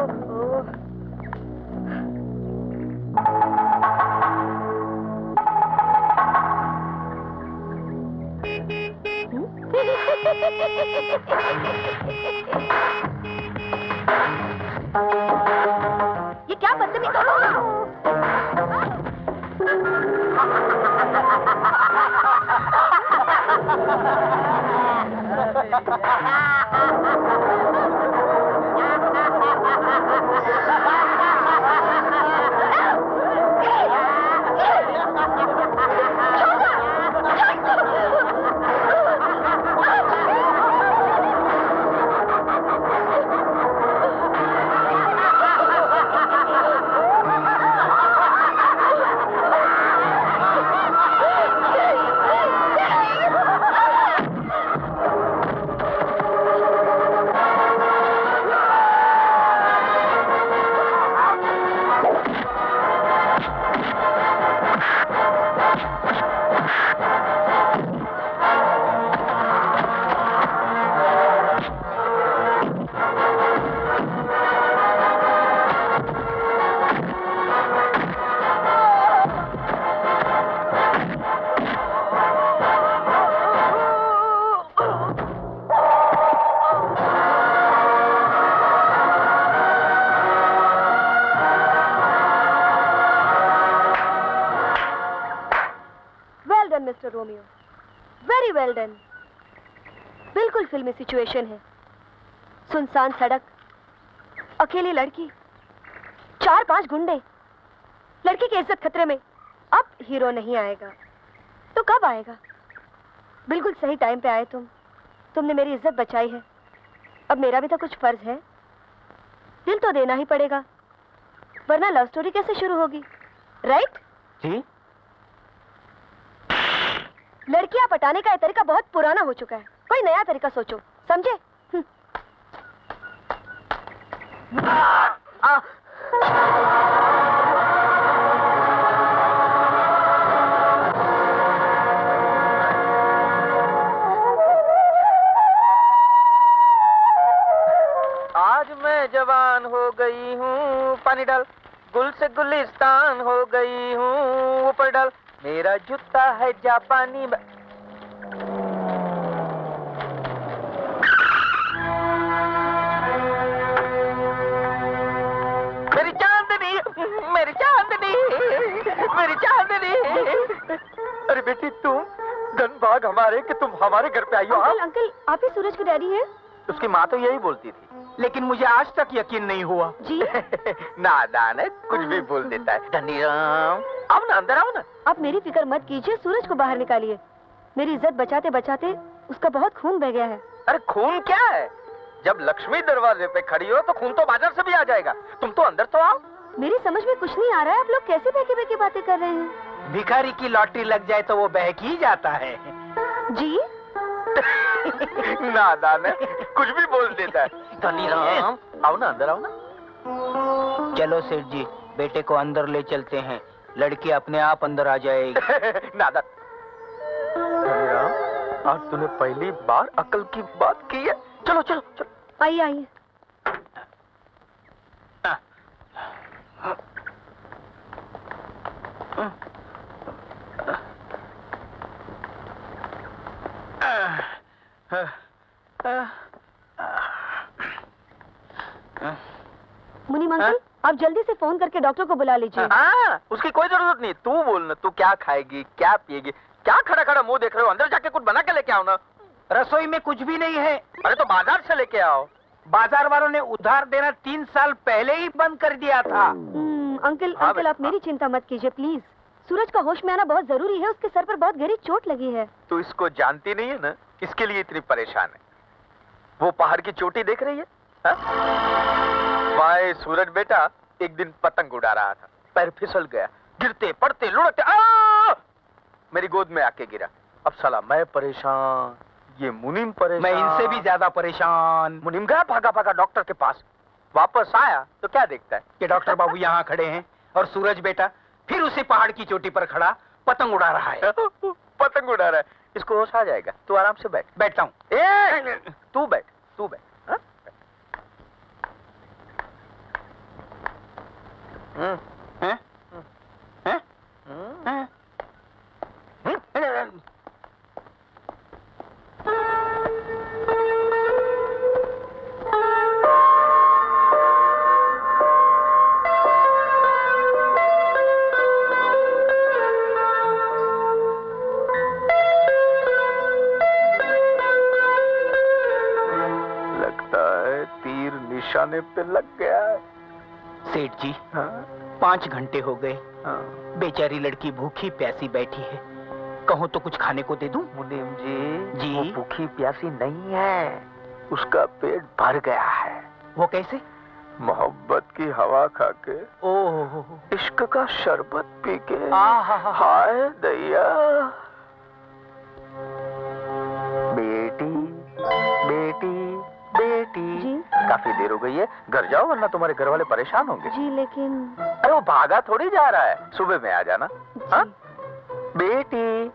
ये क्या बदतमीज mister Romeo, very well done. बिल्कुल फिल्मी सिचुएशन है। सुनसान सड़क, अकेली लड़की, 4-5 गुंडे, लड़की की इज्जत खतरे में। अब हीरो नहीं आएगा तो कब आएगा? बिल्कुल सही टाइम पे आए तुम। तुमने मेरी इज्जत बचाई है। अब मेरा भी तो कुछ फर्ज है। दिल तो देना ही पड़ेगा, वरना लव स्टोरी कैसे शुरू होगी? राइट? जी। लड़कियां पटाने का ये तरीका बहुत पुराना हो चुका है। कोई नया तरीका सोचो, समझे? आज मैं जवान हो गई हूँ, पानी डाल। गुल से गुलिस्तान हो गई हूँ, ऊपर डाल। मेरा जूता है जापानी। मेरी चांदनी, मेरी चांदनी, मेरी चांदनी। अरे बेटी तुम धनभाग हमारे कि तुम हमारे घर पे आई हो। अंकल, अंकल आप ही सूरज की डैडी हैं? उसकी माँ तो यही बोलती थी, लेकिन मुझे आज तक यकीन नहीं हुआ। जी? नादान है, कुछ भी बोल देता है। धनीराम, आओ ना, अंदर आओ ना। आप मेरी फिक्र मत कीजिए, सूरज को बाहर निकालिए। मेरी इज्जत बचाते बचाते उसका बहुत खून बह गया है। अरे खून क्या है? जब लक्ष्मी दरवाजे पे खड़ी हो तो खून तो बाजार से भी आ जाएगा। तुम तो अंदर तो आओ। मेरी समझ में कुछ नहीं आ रहा है, आप लोग कैसे बहके बहके बातें कर रहे हैं? भिखारी की लॉटरी लग जाए तो वो बहक ही जाता है। जी? नादान है, कुछ भी बोल देता है। धनीराम, आओ ना, अंदर आओ ना। चलो सेठ जी, बेटे को अंदर ले चलते हैं, लड़की अपने आप अंदर आ जाएगी। नादान। धनीराम, आज तूने पहली बार अकल की बात की है। चलो चलो चलो, आइए आइए। मुनीम अंकल, आप जल्दी से फोन करके डॉक्टर को बुला लीजिए। हाँ, उसकी कोई जरूरत नहीं। तू बोल ना, तू क्या खाएगी, क्या पिएगी? क्या खड़ा खड़ा मुंह देख रहे हो? अंदर जाके कुछ बना के लेके आओ ना। रसोई में कुछ भी नहीं है। अरे तो बाजार से लेके आओ। बाजार वालों ने उधार देना 3 साल पहले ही बंद कर दिया था। अंकल, अंकल आप मेरी चिंता मत कीजिए प्लीज। सूरज का होश में आना बहुत जरूरी है, उसके सर पर बहुत गहरी चोट लगी है। तू इसको जानती नहीं है ना, इसके लिए इतनी परेशान है। वो पहाड़ की चोटी देख रही है? भाई सूरज बेटा एक दिन पतंग उड़ा रहा था, पैर फिसल गया, गिरते पड़ते लुढ़कते मेरी गोद में आके गिरा। अब साला मैं परेशान, ये मुनीम परेशान। मैं इनसे भी ज्यादा परेशान। मुनीम गया भागा भागा डॉक्टर के पास। वापस आया तो क्या देखता है कि डॉक्टर बाबू यहाँ खड़े हैं और सूरज बेटा फिर उसी पहाड़ की चोटी पर खड़ा पतंग उड़ा रहा है। पतंग उड़ा रहा है। इसको होश आ जाएगा, तू आराम से बैठ। बैठता हूँ। तू बैठ, तू बैठ। हैं? हैं? हैं? निशाने पे लग गया है। सेठ जी, हाँ? 5 घंटे हो गए। हाँ। बेचारी लड़की भूखी प्यासी बैठी है, कहो तो कुछ खाने को दे दूं? मुनीम जी, जी? वो भूखी प्यासी नहीं है, उसका पेट भर गया है। वो कैसे? मोहब्बत की हवा खा के, ओह, इश्क का शरबत पी के, हाय दैया। बेटी बेटी बेटी जी? काफी देर हो गई है, घर जाओ वरना तुम्हारे घर वाले परेशान होंगे। जी लेकिन अरे वो भागा थोड़ी जा रहा है, सुबह में आ जाना। हाँ? बेटी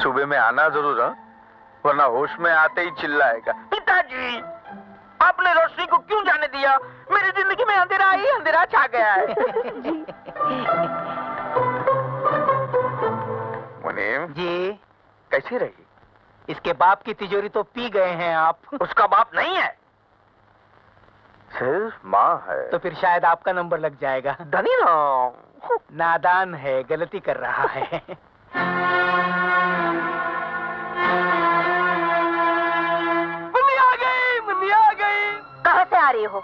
सुबह में आना जरूर, हाँ? वरना होश में आते ही चिल्लाएगा, पिताजी आपने रोशनी को क्यों जाने दिया? मेरी जिंदगी में अंधेरा ही अंधेरा छा गया है। मुनीम जी? कैसी रही? इसके बाप की तिजोरी तो पी गए हैं आप। उसका बाप नहीं है, सिर्फ माँ है। तो फिर शायद आपका नंबर लग जाएगा। धनी ना, नादान है, गलती कर रहा है। मम्मी आ गई, मम्मी आ गई। कहाँ से आ रही हो?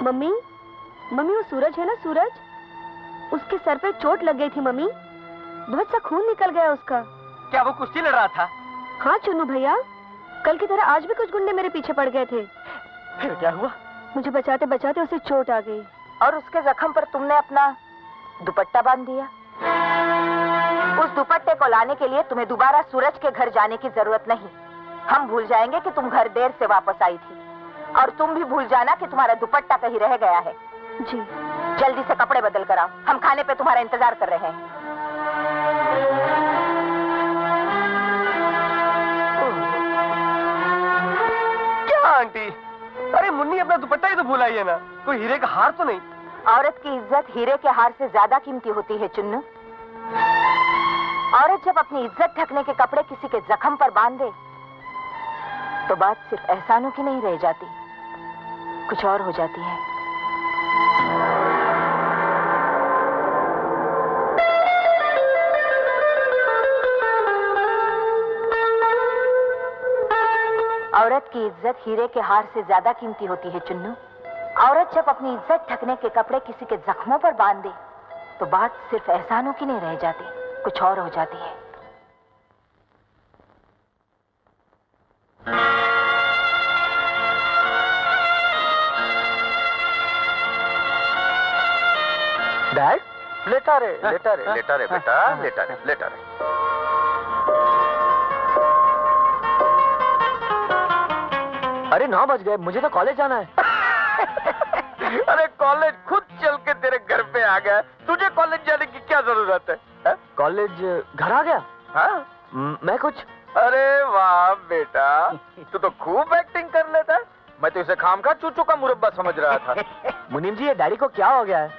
मम्मी, मम्मी वो सूरज है ना, सूरज, उसके सर पे चोट लग गई थी मम्मी, बहुत सा खून निकल गया उसका। क्या वो कुश्ती लड़ रहा था? हाँ चुन्नू भैया, कल की तरह आज भी कुछ गुंडे मेरे पीछे पड़ गए थे। फिर क्या हुआ? मुझे बचाते बचाते उसे चोट आ गई। और उसके जख्म पर तुमने अपना दुपट्टा बांध दिया। उस दुपट्टे को लाने के लिए तुम्हें दोबारा सूरज के घर जाने की जरूरत नहीं। हम भूल जाएंगे कि तुम घर देर से वापस आई थी, और तुम भी भूल जाना कि तुम्हारा दुपट्टा कहीं रह गया है। जी। जल्दी से कपड़े बदल कर आओ, हम खाने पे तुम्हारा इंतजार कर रहे हैं। आंटी, अरे मुन्नी अपना दुपट्टा ही तो भूल आई है ना, कोई हीरे का हार तो नहीं? औरत की इज्जत हीरे के हार से ज्यादा कीमती होती है चुन्नू। औरत जब अपनी इज्जत ढकने के कपड़े किसी के जख्म पर बांध दे तो बात सिर्फ एहसानों की नहीं रह जाती, कुछ और हो जाती है। औरत की इज्जत हीरे के हार से ज्यादा कीमती होती है चुन्नू। औरत जब अपनी इज्जत ढकने के कपड़े किसी के जख्मों पर बांध दे तो बात सिर्फ एहसानों की नहीं रह जाती, कुछ और हो जाती है। डैड, लेटा रे लेटा रे लेटा रे बेटा, लेटा रे लेटा रे। अरे 9 बज गए, मुझे तो कॉलेज जाना है। अरे कॉलेज खुद चल के तेरे घर पे आ गया, तुझे कॉलेज जाने की क्या जरूरत है? कॉलेज घर आ गया? हाँ? मैं कुछ। अरे वाह बेटा, तू तो खूब एक्टिंग कर लेता है। मैं तो इसे खामखा चूचू का मुरब्बा समझ रहा था। मुनीम जी, ये डैडी को क्या हो गया है?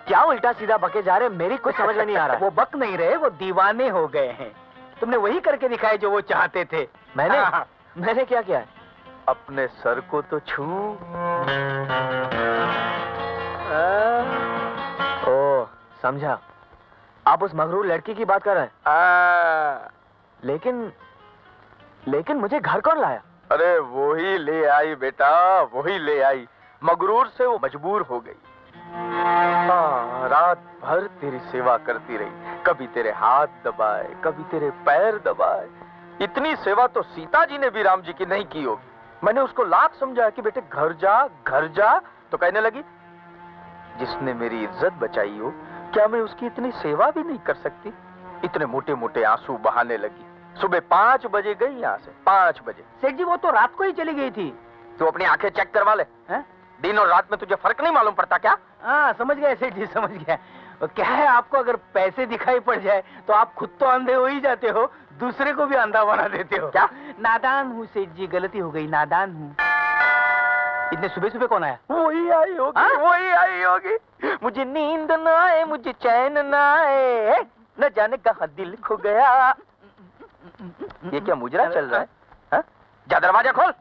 क्या उल्टा सीधा बके जा रहे हैं, मेरी कुछ समझ में नहीं आ रहा। वो बक नहीं रहे, वो दीवाने हो गए हैं। तुमने वही करके दिखाए जो वो चाहते थे। मैंने क्या किया है? अपने सर को तो छू। ओ, समझा, आप उस मगरूर लड़की की बात कर रहे हैं। लेकिन मुझे घर कौन लाया? अरे वो ही ले आई बेटा, वही ले आई। मगरूर से वो मजबूर हो गई। रात भर तेरी सेवा करती रही, कभी तेरे हाथ दबाए, कभी तेरे पैर दबाए। इतनी सेवा तो सीता जी ने भी राम जी की नहीं की होगी। मैंने उसको लाख समझाया कि बेटे घर जा, तो कहने लगी जिसने मेरी इज्जत बचाई हो, क्या मैं उसकी इतनी सेवा भी नहीं कर सकती? इतने मोटे मोटे आंसू बहाने लगी। सुबह 5 बजे गई यहाँ से, 5 बजे। सेठ जी, वो तो रात को ही चली गई थी। तू अपनी आंखें चेक करवा ले। दिन और रात में तुझे फर्क नहीं मालूम पड़ता क्या? हाँ, समझ गया सेठ जी, समझ गया। क्या है, आपको अगर पैसे दिखाई पड़ जाए तो आप खुद तो अंधे हो ही जाते हो, दूसरे को भी अंधा बना देते हो। क्या? नादान हूँ सेठ जी, गलती हो गई, नादान हूँ। इतने सुबह सुबह कौन आया? वही आई होगी, वही आई होगी। मुझे नींद ना आए, मुझे चैन ना आए, न जाने कहाँ दिल खो गया। ये क्या मुजरा चल रहा है? हाँ? जा दरवाजा खोल।